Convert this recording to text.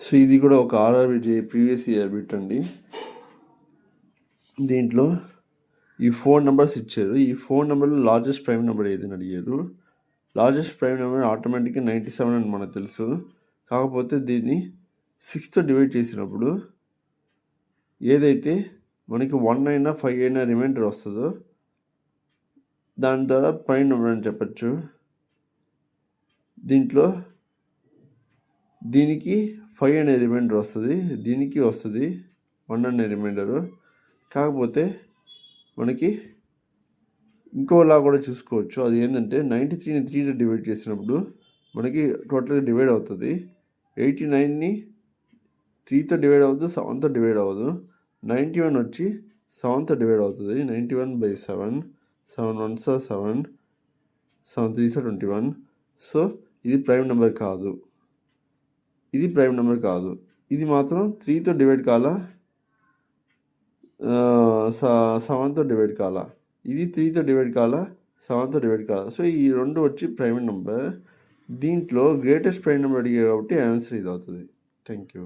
So ఇది కూడా ఒక ఆర్ఆర్బి ప్రీవియస్ ఇయర్ బిట్ అండి. దీంట్లో ఈ 4 నెంబర్స్ ఇచ్చారు. ఈ 4 నెంబర్లో లార్జెస్ట్ ప్రైమ్ నెంబర్ ఏదని అడిగారు. లార్జెస్ట్ ప్రైమ్ నెంబర్ ఆటోమేటిక్గా 97 అని మనకు తెలుసు. కాకపోతే దీన్ని 6తో డివైడ్ చేసినప్పుడు ఏదైతే మనకి 1 అయినా 5 అయినా రిమైండర్ వస్తుందో దాని ద్వారా ప్రైమ్ నెంబర్ అని చెప్పచ్చు. దీంట్లో దీనికి 5 అనే రిమైండర్ వస్తుంది, దీనికి వస్తుంది 1 అనే రిమైండరు. కాకపోతే మనకి ఇంకోలా కూడా చూసుకోవచ్చు. అది ఏంటంటే 93ని 3తో డివైడ్ చేసినప్పుడు మనకి టోటల్గా డివైడ్ అవుతుంది. 89ని 3తో డివైడ్ అవ్వదు, 7తో డివైడ్ అవ్వదు. 91 వచ్చి 7తో డివైడ్ అవుతుంది. 91/7, 7 1s are 7, 7 3s are 21. So ఇది ప్రైమ్ నెంబర్ కాదు, ఇది ప్రైమ్ నెంబర్ కాదు. ఇది మాత్రం 3తో డివైడ్ కాల, 7తో డివైడ్ కాల. ఇది 3తో డివైడ్ కాల, 7తో డివైడ్ కాల. సో ఈ రెండు వచ్చి ప్రైమ్ నెంబర్. దీంట్లో గ్రేటెస్ట్ ప్రైమ్ నెంబర్ అడిగారు కాబట్టి ఆన్సర్ ఇది అవుతుంది. Thank you.